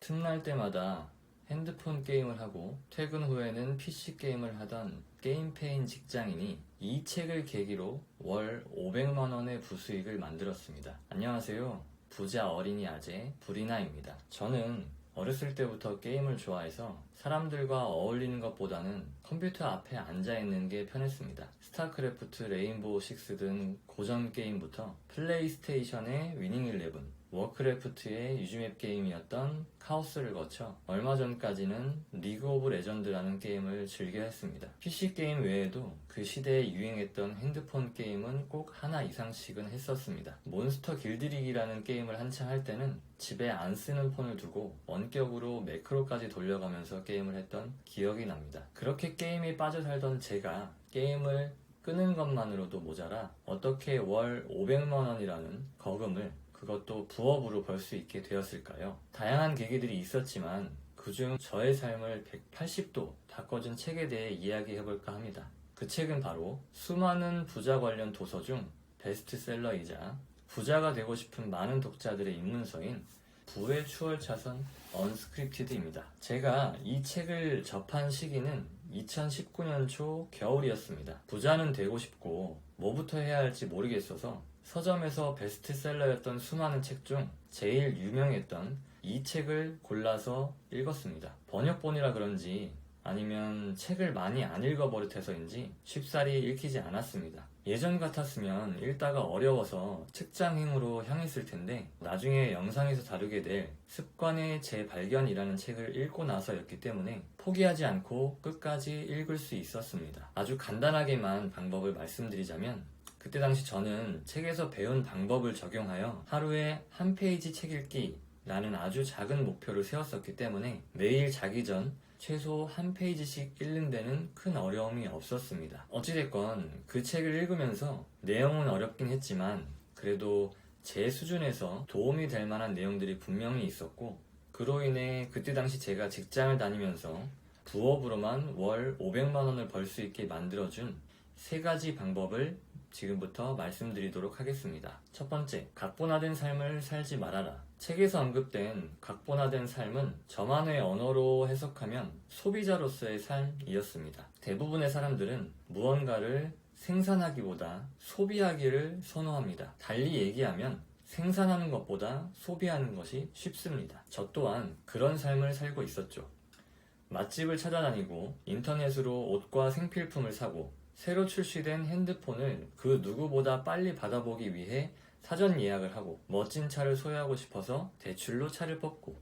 틈날 때마다 핸드폰 게임을 하고 퇴근 후에는 PC 게임을 하던 게임페인 직장인이 이 책을 계기로 월 500만 원의 부수익을 만들었습니다. 안녕하세요. 부자 어린이 아재 브리나입니다. 저는 어렸을 때부터 게임을 좋아해서 사람들과 어울리는 것보다는 컴퓨터 앞에 앉아있는 게 편했습니다. 스타크래프트, 레인보우 6 등 고전 게임부터 플레이스테이션의 위닝 11, 워크래프트의 유즈맵 게임이었던 카오스를 거쳐 얼마 전까지는 리그 오브 레전드라는 게임을 즐겨 했습니다. PC 게임 외에도 그 시대에 유행했던 핸드폰 게임은 꼭 하나 이상씩은 했었습니다. 몬스터 길들이기라는 게임을 한창 할 때는 집에 안 쓰는 폰을 두고 원격으로 매크로까지 돌려가면서 게임을 했던 기억이 납니다. 그렇게 게임에 빠져 살던 제가 게임을 끄는 것만으로도 모자라 어떻게 월 500만 원이라는 거금을 그것도 부업으로 벌 수 있게 되었을까요? 다양한 계기들이 있었지만 그중 저의 삶을 180도 바꿔준 책에 대해 이야기해볼까 합니다. 그 책은 바로 수많은 부자 관련 도서 중 베스트셀러이자 부자가 되고 싶은 많은 독자들의 입문서인 부의 추월차선 언스크립티드입니다. 제가 이 책을 접한 시기는 2019년 초 겨울이었습니다. 부자는 되고 싶고 뭐부터 해야 할지 모르겠어서 서점에서 베스트셀러였던 수많은 책 중 제일 유명했던 이 책을 골라서 읽었습니다. 번역본이라 그런지 아니면 책을 많이 안 읽어버릇해서인지 쉽사리 읽히지 않았습니다. 예전 같았으면 읽다가 어려워서 책장행으로 향했을 텐데 나중에 영상에서 다루게 될 습관의 재발견이라는 책을 읽고 나서였기 때문에 포기하지 않고 끝까지 읽을 수 있었습니다. 아주 간단하게만 방법을 말씀드리자면 그때 당시 저는 책에서 배운 방법을 적용하여 하루에 한 페이지 책 읽기라는 아주 작은 목표를 세웠었기 때문에 매일 자기 전 최소 한 페이지씩 읽는 데는 큰 어려움이 없었습니다. 어찌됐건 그 책을 읽으면서 내용은 어렵긴 했지만 그래도 제 수준에서 도움이 될 만한 내용들이 분명히 있었고 그로 인해 그때 당시 제가 직장을 다니면서 부업으로만 월 500만 원을 벌 수 있게 만들어준 3가지 방법을 지금부터 말씀드리도록 하겠습니다. 첫 번째, 각본화된 삶을 살지 말아라. 책에서 언급된 각본화된 삶은 저만의 언어로 해석하면 소비자로서의 삶이었습니다. 대부분의 사람들은 무언가를 생산하기보다 소비하기를 선호합니다. 달리 얘기하면 생산하는 것보다 소비하는 것이 쉽습니다. 저 또한 그런 삶을 살고 있었죠. 맛집을 찾아다니고 인터넷으로 옷과 생필품을 사고 새로 출시된 핸드폰을 그 누구보다 빨리 받아보기 위해 사전 예약을 하고 멋진 차를 소유하고 싶어서 대출로 차를 뽑고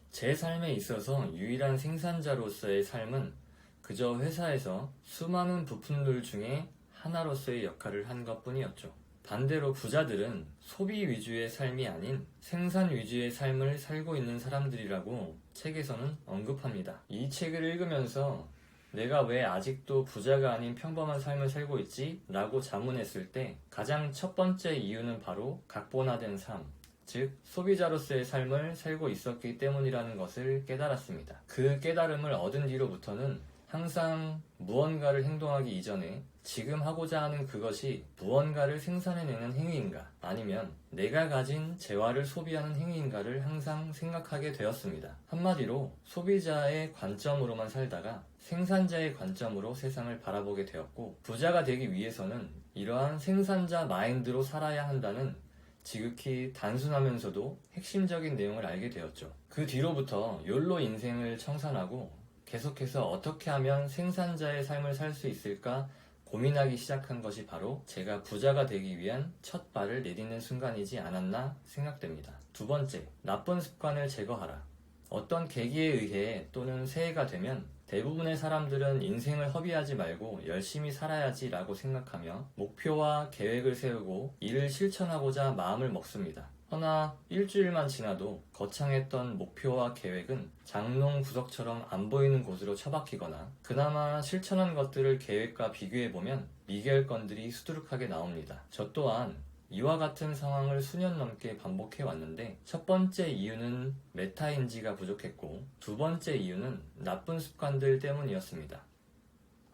제 삶에 있어서 유일한 생산자로서의 삶은 그저 회사에서 수많은 부품들 중에 하나로서의 역할을 한 것뿐이었죠. 반대로 부자들은 소비 위주의 삶이 아닌 생산 위주의 삶을 살고 있는 사람들이라고 책에서는 언급합니다. 이 책을 읽으면서 내가 왜 아직도 부자가 아닌 평범한 삶을 살고 있지? 라고 자문했을 때 가장 첫 번째 이유는 바로 각본화된 삶, 즉 소비자로서의 삶을 살고 있었기 때문이라는 것을 깨달았습니다. 그 깨달음을 얻은 뒤로부터는 항상 무언가를 행동하기 이전에 지금 하고자 하는 그것이 무언가를 생산해내는 행위인가 아니면 내가 가진 재화를 소비하는 행위인가를 항상 생각하게 되었습니다. 한마디로 소비자의 관점으로만 살다가 생산자의 관점으로 세상을 바라보게 되었고 부자가 되기 위해서는 이러한 생산자 마인드로 살아야 한다는 지극히 단순하면서도 핵심적인 내용을 알게 되었죠. 그 뒤로부터 욜로 인생을 청산하고 계속해서 어떻게 하면 생산자의 삶을 살 수 있을까 고민하기 시작한 것이 바로 제가 부자가 되기 위한 첫 발을 내딛는 순간이지 않았나 생각됩니다. 두 번째, 나쁜 습관을 제거하라. 어떤 계기에 의해 또는 새해가 되면 대부분의 사람들은 인생을 허비하지 말고 열심히 살아야지 라고 생각하며 목표와 계획을 세우고 이를 실천하고자 마음을 먹습니다. 허나 일주일만 지나도 거창했던 목표와 계획은 장롱 구석처럼 안 보이는 곳으로 처박히거나 그나마 실천한 것들을 계획과 비교해보면 미결건들이 수두룩하게 나옵니다. 저 또한 이와 같은 상황을 수년 넘게 반복해 왔는데 첫 번째 이유는 메타인지가 부족했고 두 번째 이유는 나쁜 습관들 때문이었습니다.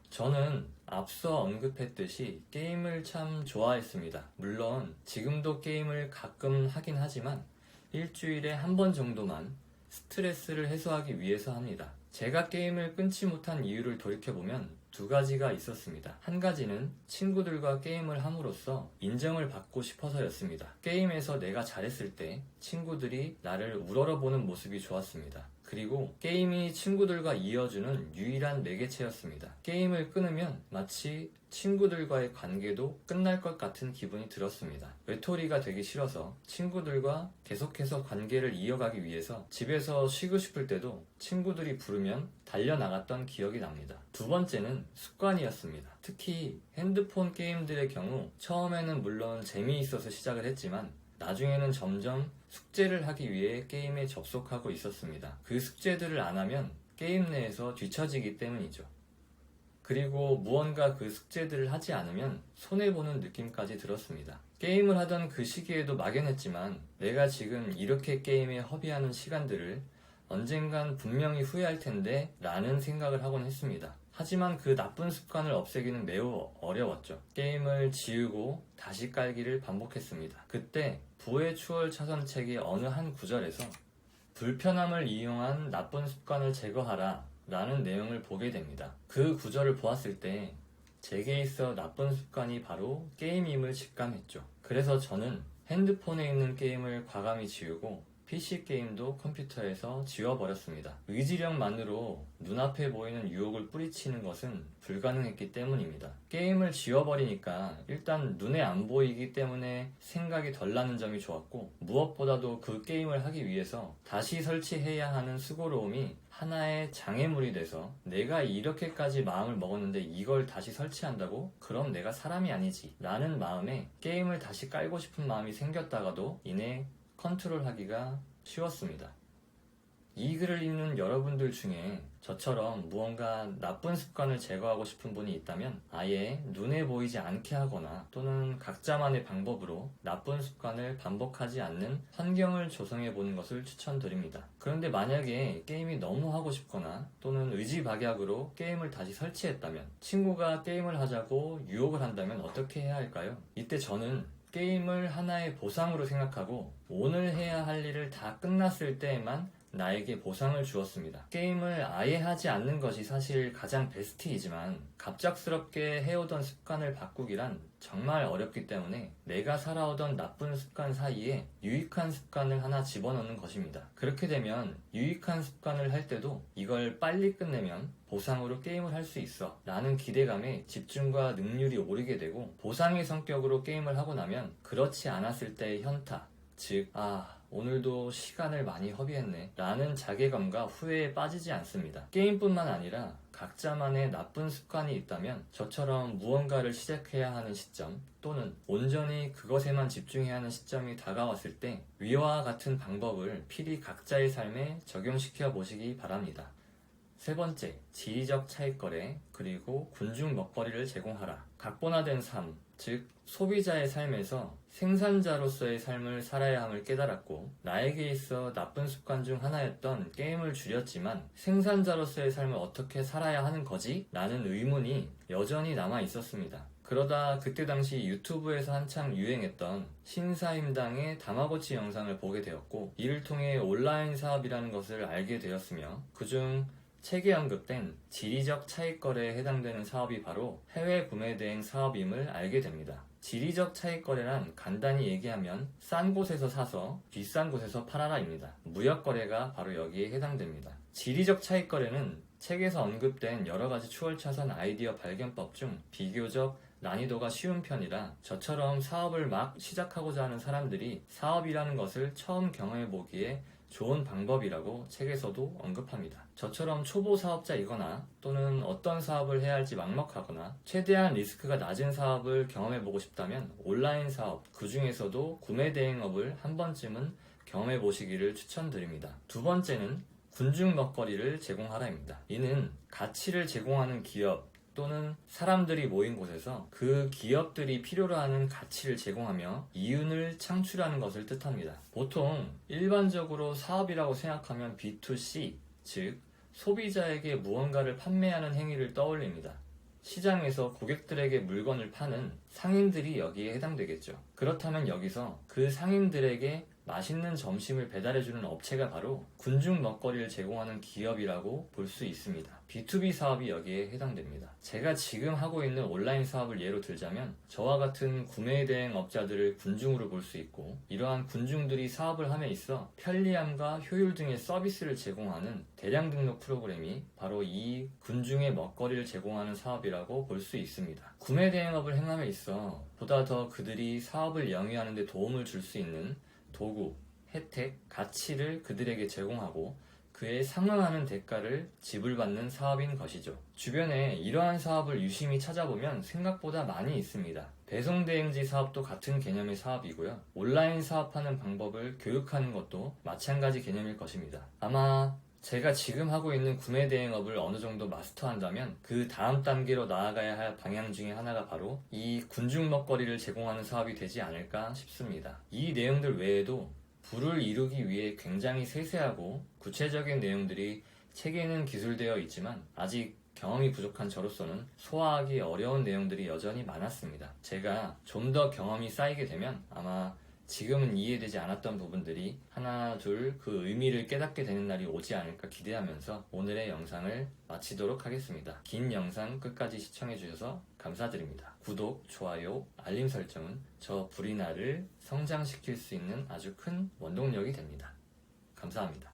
저는 앞서 언급했듯이 게임을 참 좋아했습니다. 물론 지금도 게임을 가끔 하긴 하지만 일주일에 한 번 정도만 스트레스를 해소하기 위해서 합니다. 제가 게임을 끊지 못한 이유를 돌이켜보면 두 가지가 있었습니다. 한 가지는 친구들과 게임을 함으로써 인정을 받고 싶어서였습니다. 게임에서 내가 잘했을 때 친구들이 나를 우러러보는 모습이 좋았습니다. 그리고 게임이 친구들과 이어주는 유일한 매개체였습니다. 게임을 끊으면 마치 친구들과의 관계도 끝날 것 같은 기분이 들었습니다. 외톨이가 되기 싫어서 친구들과 계속해서 관계를 이어가기 위해서 집에서 쉬고 싶을 때도 친구들이 부르면 달려나갔던 기억이 납니다. 두 번째는 습관이었습니다. 특히 핸드폰 게임들의 경우 처음에는 물론 재미있어서 시작을 했지만 나중에는 점점 숙제를 하기 위해 게임에 접속하고 있었습니다. 그 숙제들을 안 하면 게임 내에서 뒤처지기 때문이죠. 그리고 무언가 그 숙제들을 하지 않으면 손해보는 느낌까지 들었습니다. 게임을 하던 그 시기에도 막연했지만 내가 지금 이렇게 게임에 허비하는 시간들을 언젠간 분명히 후회할 텐데 라는 생각을 하곤 했습니다. 하지만 그 나쁜 습관을 없애기는 매우 어려웠죠. 게임을 지우고 다시 깔기를 반복했습니다. 그때 부의 추월 차선책의 어느 한 구절에서 불편함을 이용한 나쁜 습관을 제거하라 라는 내용을 보게 됩니다. 그 구절을 보았을 때 제게 있어 나쁜 습관이 바로 게임임을 직감했죠. 그래서 저는 핸드폰에 있는 게임을 과감히 지우고 PC 게임도 컴퓨터에서 지워버렸습니다. 의지력만으로 눈앞에 보이는 유혹을 뿌리치는 것은 불가능했기 때문입니다. 게임을 지워버리니까 일단 눈에 안 보이기 때문에 생각이 덜 나는 점이 좋았고, 무엇보다도 그 게임을 하기 위해서 다시 설치해야 하는 수고로움이 하나의 장애물이 돼서 내가 이렇게까지 마음을 먹었는데 이걸 다시 설치한다고? 그럼 내가 사람이 아니지 라는 마음에 게임을 다시 깔고 싶은 마음이 생겼다가도 이내 컨트롤하기가 쉬웠습니다. 이 글을 읽는 여러분들 중에 저처럼 무언가 나쁜 습관을 제거하고 싶은 분이 있다면 아예 눈에 보이지 않게 하거나 또는 각자만의 방법으로 나쁜 습관을 반복하지 않는 환경을 조성해 보는 것을 추천드립니다. 그런데 만약에 게임이 너무 하고 싶거나 또는 의지박약으로 게임을 다시 설치했다면, 친구가 게임을 하자고 유혹을 한다면 어떻게 해야 할까요? 이때 저는 게임을 하나의 보상으로 생각하고 오늘 해야 할 일을 다 끝났을 때에만 나에게 보상을 주었습니다. 게임을 아예 하지 않는 것이 사실 가장 베스트이지만 갑작스럽게 해오던 습관을 바꾸기란 정말 어렵기 때문에 내가 살아오던 나쁜 습관 사이에 유익한 습관을 하나 집어넣는 것입니다. 그렇게 되면 유익한 습관을 할 때도 이걸 빨리 끝내면 보상으로 게임을 할 수 있어 라는 기대감에 집중과 능률이 오르게 되고, 보상의 성격으로 게임을 하고 나면 그렇지 않았을 때의 현타, 즉 오늘도 시간을 많이 허비했네 라는 자괴감과 후회에 빠지지 않습니다. 게임뿐만 아니라 각자만의 나쁜 습관이 있다면 저처럼 무언가를 시작해야 하는 시점 또는 온전히 그것에만 집중해야 하는 시점이 다가왔을 때 위와 같은 방법을 필히 각자의 삶에 적용시켜 보시기 바랍니다. 세 번째, 지리적 차익거래 그리고 군중 먹거리를 제공하라. 각본화된 삶, 즉 소비자의 삶에서 생산자로서의 삶을 살아야 함을 깨달았고, 나에게 있어 나쁜 습관 중 하나였던 게임을 줄였지만 생산자로서의 삶을 어떻게 살아야 하는 거지? 라는 의문이 여전히 남아 있었습니다. 그러다 그때 당시 유튜브에서 한창 유행했던 신사임당의 다마고치 영상을 보게 되었고, 이를 통해 온라인 사업이라는 것을 알게 되었으며, 그중 책에 언급된 지리적 차익거래에 해당되는 사업이 바로 해외 구매 대행 사업임을 알게 됩니다. 지리적 차익거래란 간단히 얘기하면 싼 곳에서 사서 비싼 곳에서 팔아라입니다. 무역거래가 바로 여기에 해당됩니다. 지리적 차익거래는 책에서 언급된 여러가지 추월차선 아이디어 발견법 중 비교적 난이도가 쉬운 편이라 저처럼 사업을 막 시작하고자 하는 사람들이 사업이라는 것을 처음 경험해보기에 좋은 방법이라고 책에서도 언급합니다. 저처럼 초보 사업자이거나 또는 어떤 사업을 해야 할지 막막하거나 최대한 리스크가 낮은 사업을 경험해보고 싶다면 온라인 사업, 그 중에서도 구매 대행업을 한 번쯤은 경험해보시기를 추천드립니다. 두 번째는 군중 먹거리를 제공하라입니다. 이는 가치를 제공하는 기업 또는 사람들이 모인 곳에서 그 기업들이 필요로 하는 가치를 제공하며 이윤을 창출하는 것을 뜻합니다. 보통 일반적으로 사업이라고 생각하면 B2C, 즉 소비자에게 무언가를 판매하는 행위를 떠올립니다. 시장에서 고객들에게 물건을 파는 상인들이 여기에 해당되겠죠. 그렇다면 여기서 그 상인들에게 맛있는 점심을 배달해주는 업체가 바로 군중 먹거리를 제공하는 기업이라고 볼 수 있습니다. B2B 사업이 여기에 해당됩니다. 제가 지금 하고 있는 온라인 사업을 예로 들자면 저와 같은 구매 대행 업자들을 군중으로 볼 수 있고, 이러한 군중들이 사업을 함에 있어 편리함과 효율 등의 서비스를 제공하는 대량 등록 프로그램이 바로 이 군중의 먹거리를 제공하는 사업이라고 볼 수 있습니다. 구매 대행업을 행함에 있어 보다 더 그들이 사업을 영위하는 데 도움을 줄 수 있는 도구, 혜택, 가치를 그들에게 제공하고 그에 상응하는 대가를 지불받는 사업인 것이죠. 주변에 이러한 사업을 유심히 찾아보면 생각보다 많이 있습니다. 배송대행지 사업도 같은 개념의 사업이고요. 온라인 사업하는 방법을 교육하는 것도 마찬가지 개념일 것입니다. 아마 제가 지금 하고 있는 구매 대행업을 어느 정도 마스터한다면 그 다음 단계로 나아가야 할 방향 중에 하나가 바로 이 군중 먹거리를 제공하는 사업이 되지 않을까 싶습니다. 이 내용들 외에도 부를 이루기 위해 굉장히 세세하고 구체적인 내용들이 책에는 기술되어 있지만 아직 경험이 부족한 저로서는 소화하기 어려운 내용들이 여전히 많았습니다. 제가 좀 더 경험이 쌓이게 되면 아마 지금은 이해되지 않았던 부분들이 하나 둘 그 의미를 깨닫게 되는 날이 오지 않을까 기대하면서 오늘의 영상을 마치도록 하겠습니다. 긴 영상 끝까지 시청해주셔서 감사드립니다. 구독, 좋아요, 알림 설정은 저 브리나를 성장시킬 수 있는 아주 큰 원동력이 됩니다. 감사합니다.